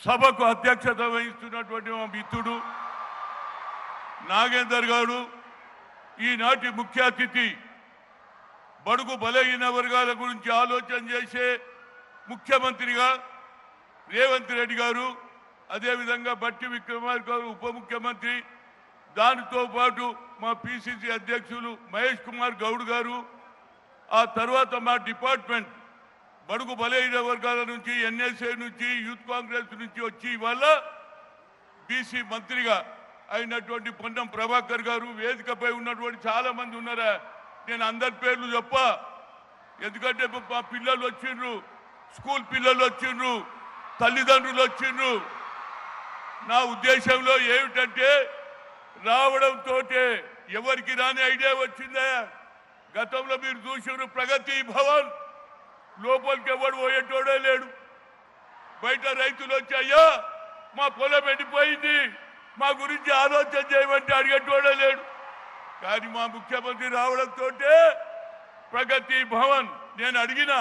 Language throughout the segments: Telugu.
సభకు అధ్యక్షత వహిస్తున్నటువంటి మా మిత్రుడు నాగేందర్ గారు, ఈనాటి ముఖ్య అతిథి, బడుగు బలహీన వర్గాల గురించి ఆలోచన చేసే ముఖ్యమంత్రిగా రేవంత్ రెడ్డి గారు, అదేవిధంగా బట్టి విక్రమార్క గారు ఉప ముఖ్యమంత్రి, దానితో పాటు మా పిసిసి అధ్యక్షులు మహేష్ కుమార్ గౌడ్ గారు, ఆ తర్వాత మా డిపార్ట్మెంట్ బడుగు బలహీన వర్గాల నుంచి, ఎన్ఎస్ఏ నుంచి, యూత్ కాంగ్రెస్ నుంచి వచ్చి ఇవాళ బీసీ మంత్రిగా అయినటువంటి పొన్నం ప్రభాకర్ గారు, వేదికపై ఉన్నటువంటి చాలా మంది ఉన్నారా, నేను అందరి పేర్లు చెప్ప, ఎందుకంటే మా పిల్లలు వచ్చిండ్రు, స్కూల్ పిల్లలు వచ్చిండ్రు, తల్లిదండ్రులు వచ్చిండ్రు. నా ఉద్దేశంలో ఏమిటంటే రావడంతో ఎవరికి రాని ఐడియా వచ్చిందా? గతంలో మీరు చూసిన ప్రగతి భవన్ లోపలికి ఎవడు పోయేటోడే లేడు. బయట రైతులు వచ్చి అయ్యా మా పొలం ఎండిపోయింది, మా గురించి ఆలోచన చేయమంటే అడిగేటోడే లేడు. కానీ మా ముఖ్యమంత్రి రావడంతో ప్రగతి భవన్ నేను అడిగిన,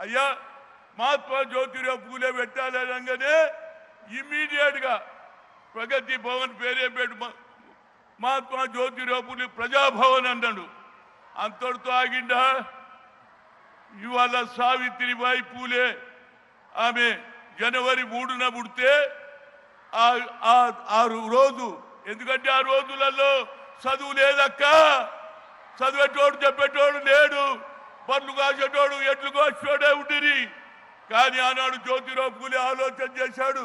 అయ్యా మహాత్మా జ్యోతిరావు పూలే పెట్టాలనగానే ఇమ్మీడియట్ గా ప్రగతి భవన్ పేరే పెట్టు మహాత్మా జ్యోతిరావు పూలే ప్రజాభవన్ అన్నాడు. అంతటితో ఆగిందా? ఇవాళ సావిత్రిబాయి పూలే ఆమె జనవరి 3న పుడితే ఆ రోజు, ఎందుకంటే ఆ రోజులలో చదువు లేదక్క, చదివేటోడు చెప్పేటోడు లేడు, పనులు కాసేటోడు ఎట్లు కోసేటోడే ఉండిరి. కానీ ఆనాడు జ్యోతిరావు పూలే ఆలోచన చేశాడు,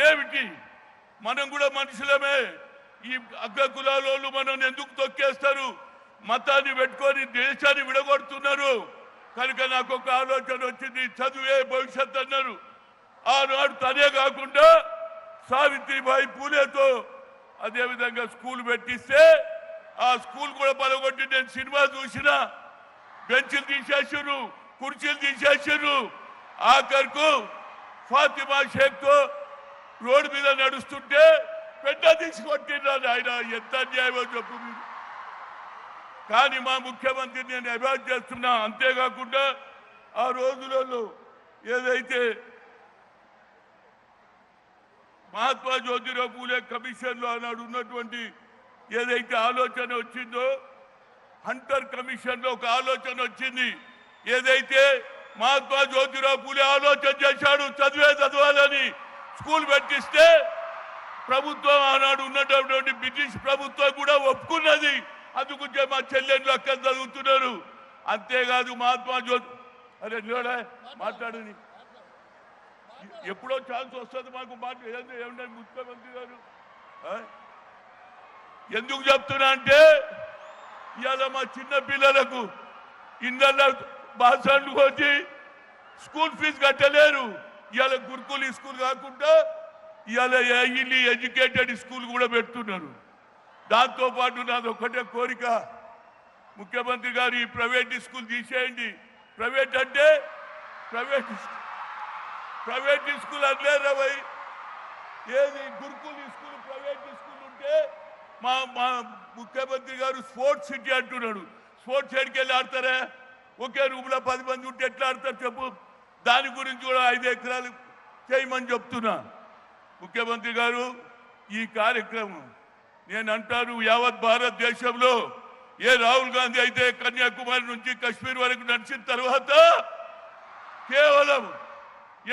ఏమిటి మనం కూడా మనుషులమే, ఈ అగ్ర కులాలోళ్ళు మనం ఎందుకు తొక్కేస్తారు, మతాన్ని పెట్టుకొని దేశాన్ని విడగొడుతున్నారు. కనుక నాకు ఒక ఆలోచన వచ్చింది, చదువే భవిష్యత్ అన్నారు. ఆనాడు తనే కాకుండా సావిత్రిబాయి పూలేతో అదేవిధంగా స్కూల్ పెట్టిస్తే ఆ స్కూల్ కూడా పలగొట్టి నేను సినిమా చూసిన, బెంచ్లు తీసేసారు, కుర్చీలు తీసేసారు. ఆఖరుకు ఫాతిమా షేక్తో రోడ్డు మీద నడుస్తుంటే పెద్ద తీసుకొట్టినారు. ఆయన ఎంత అన్యాయమో చెప్పు మీరు. కానీ మా ముఖ్యమంత్రి నేను అవాయిడ్ చేస్తున్నా. అంతేకాకుండా ఆ రోజులలో ఏదైతే మహాత్మా జ్యోతిరావు పూలే కమిషన్లో ఆనాడు ఉన్నటువంటి ఏదైతే ఆలోచన వచ్చిందో, హంటర్ కమిషన్లో ఒక ఆలోచన వచ్చింది. ఏదైతే మహాత్మా జ్యోతిరావు పూలే ఆలోచన చేశాడు చదవాలని స్కూల్ పెట్టిస్తే ప్రభుత్వం ఆనాడు ఉన్నటువంటి బ్రిటిష్ ప్రభుత్వం కూడా ఒప్పుకున్నది. అందుకుంటే మా చెల్లెళ్ళు అక్కడ చదువుతున్నారు. అంతేకాదు మహాత్మా జ్యోతి అరే నిలడా మాట్లాడని ఎప్పుడో ఛాన్స్ వస్తుంది మాకు ఏమంటే ముఖ్యమంత్రి గారు. ఎందుకు చెప్తున్నా అంటే ఇవాళ మా చిన్న పిల్లలకు ఇళ్ళ బాసన్లు వచ్చి స్కూల్ ఫీజు కట్టలేరు. ఇవాళ గురుకుల స్కూల్ కాకుండా ఇవాళ ఎడ్యుకేటెడ్ స్కూల్ కూడా పెడుతున్నారు. దాంతోపాటు నాది ఒకటే కోరిక, ముఖ్యమంత్రి గారు ఈ ప్రైవేట్ స్కూల్ తీసేయండి. ప్రైవేట్ అంటే ప్రైవేట్ స్కూల్ అనలేరా భయ్, ఏది గురుకుల స్కూల్ ప్రైవేట్ స్కూల్ ఉంటే మా ముఖ్యమంత్రి గారు స్పోర్ట్స్ సిటీ అంటున్నాడు. స్పోర్ట్స్ ఎడికి వెళ్ళి ఆడతారా? ఒకే రూమ్లో 10 మంది ఉంటే ఎట్లా ఆడతారు చెప్పు? దాని గురించి కూడా 5 ఎకరాలు చేయమని చెప్తున్నా. ముఖ్యమంత్రి గారు ఈ కార్యక్రమం నేను అంటాను, యావత్ భారతదేశంలో ఏ రాహుల్ గాంధీ అయితే కన్యాకుమారి నుంచి కశ్మీర్ వరకు నడిచిన తర్వాత కేవలం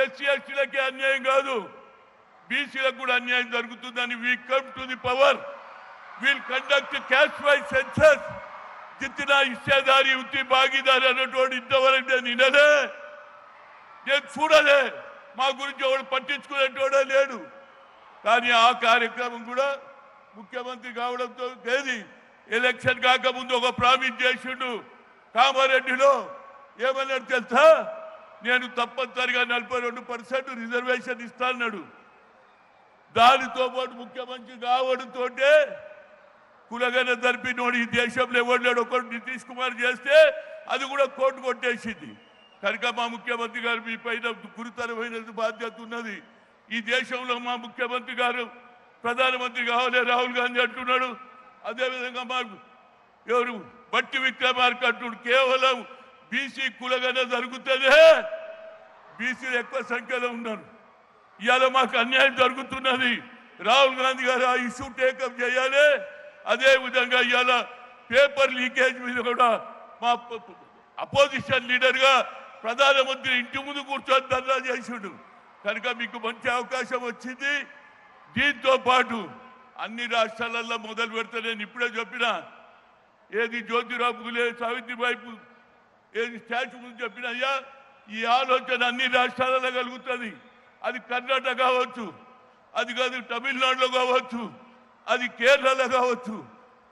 ఎస్సీ ఎస్టీలకే అన్యాయం కాదు, బీసీలకు కూడా అన్యాయం జరుగుతుందని we come to the power, will conduct caste wise census, జిత్తిన హిస్సేదారి ఉత్తి భాగీదారి అన్నటువంటి ఇంతవరకు నేను వినలే, నేను చూడలే. మా గురించి ఎవరు పట్టించుకునేటోడే లేడు. కానీ ఆ కార్యక్రమం కూడా ముఖ్యమంత్రి కావడంతో ఏది ఎలక్షన్ కాకముందు ఒక ప్రామిస్ చేసిండు. కామారెడ్డిలో ఏమన్నాడు తెలుసా? నేను తప్పనిసరిగా 42% రిజర్వేషన్ ఇస్తాన్నాడు. దానితో పాటు ముఖ్యమంత్రి కావడంతో కులగన జరిపినోడు ఈ దేశంలో ఎవరు లేడు. ఒకరు నితీష్ కుమార్ చేస్తే అది కూడా కోర్టు కొట్టేసింది. కనుక మా ముఖ్యమంత్రి గారు మీ పైన గురుతరమైన బాధ్యత ఉన్నది. ఈ దేశంలో మా ముఖ్యమంత్రి గారు ప్రధానమంత్రి కావాలి రాహుల్ గాంధీ అంటున్నాడు. అదేవిధంగా మాకు ఎవరు బట్టి విక్రమార్క అంటున్నాడు. కేవలం బీసీ కులగన జరుగుతుందే, బీసీలు ఎక్కువ సంఖ్యలో ఉన్నారు. ఇవాళ మాకు అన్యాయం జరుగుతున్నది. రాహుల్ గాంధీ గారు ఆ ఇష్యూ టేకప్ చేయాలి. అదే విధంగా ఇవాళ పేపర్ లీకేజ్ మీద కూడా మా అపోజిషన్ లీడర్గా ప్రధానమంత్రి ఇంటి ముందు కూర్చొని ధర్నా చేసిండు. కనుక మీకు మంచి అవకాశం వచ్చింది. దీంతో పాటు అన్ని రాష్ట్రాలలో మొదలు పెడితే నేను ఇప్పుడే చెప్పిన ఏది జ్యోతిరావు పూలే సావిత్రిబాయి ఏది స్టాచ్యూ ముందు చెప్పిన అయ్యా ఈ ఆలోచన అన్ని రాష్ట్రాలలో కలుగుతుంది. అది కర్ణాటక కావచ్చు, అది కాదు తమిళనాడులో కావచ్చు, అది కేరళలో కావచ్చు.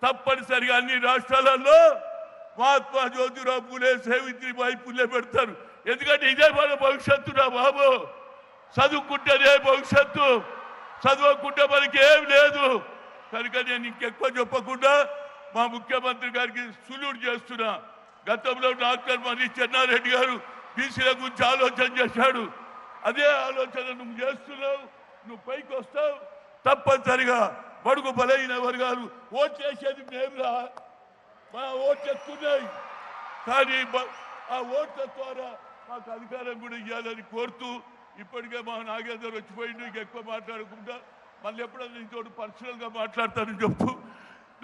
తప్పనిసరిగా అన్ని రాష్ట్రాలలో మహాత్మా జ్యోతిరావు పూలే సావిత్రిబాయి పూలే పెడతారు. ఎందుకంటే ఇదే మన భవిష్యత్తు రా బాబు. చదువుకుంటేనే భవిష్యత్తు, చదవకుంటే మనకి ఏం లేదు. కనుక నేను ఇంకెక్కువ చెప్పకుండా మా ముఖ్యమంత్రి గారికి సులుడు చేస్తున్నా. గతంలో డాక్టర్ మరి చెన్నారెడ్డి గారు బీసీల గురించి ఆలోచన చేశాడు. అదే ఆలోచన నువ్వు చేస్తున్నావు. నువ్వు పైకి వస్తావు. తప్పనిసరిగా బడుగు బలైన వర్గాలు ఓట్లు వేసేది మేమురా. మా ఓట్లు ఎక్కున్నాయి, కానీ ఆ ఓట్ల ద్వారా మాకు అధికారం కూడా ఇవ్వాలని కోరుతూ ఇప్పటికే మా నాగేందర్ వచ్చిపోయింది. ఇంకెక్కువ మాట్లాడకుండా మళ్ళీ ఎప్పుడైనా నీతో పర్సనల్గా మాట్లాడతానని చెప్తూ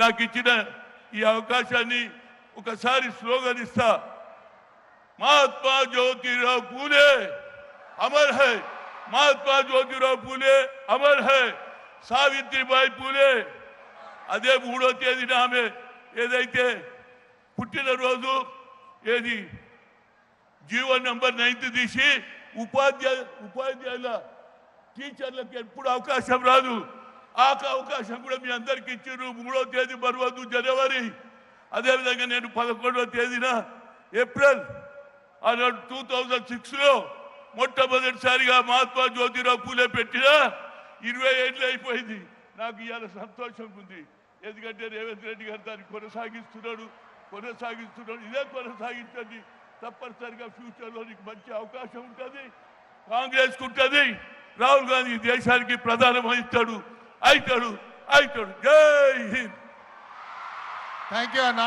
నాకు ఇచ్చిన ఈ అవకాశాన్ని ఒకసారి స్లోగన్ ఇస్తా. Mahatma Jyotirao Phule Amar high, Mahatma Jyotirao Phule Amar high, Savitribai Phule. అదే 3వ తేదీన ఆమె ఏదైతే పుట్టినరోజు ఏది జీవన్ నంబర్ 9 తీసి ఉపాధ్యాయుల టీచర్లకు ఎప్పుడు అవకాశం రాదు. ఆ అవకాశం కూడా మీ అందరికి ఇచ్చారు. 3వ తేదీ మరవద్దు, జనవరి. అదేవిధంగా నేను 11వ తేదీన ఏప్రిల్ 2006లో మొట్టమొదటిసారిగా మహాత్మా జ్యోతిరావు పూలే పెట్టిన 20 ఏళ్ళు అయిపోయింది. నాకు ఇవాళ సంతోషం ఉంది. ఎందుకంటే రేవంత్ రెడ్డి గారు దాన్ని కొనసాగిస్తున్నాడు. ఇదే కొనసాగించండి. తప్పనిసరిగా ఫ్యూచర్లో నీకు మంచి అవకాశం ఉంటుంది. కాంగ్రెస్కి ఉంటుంది. రాహుల్ గాంధీ దేశానికి ప్రధానమంత్రి అవుతాడు. జై హింద్. థ్యాంక్ యూ అన్న.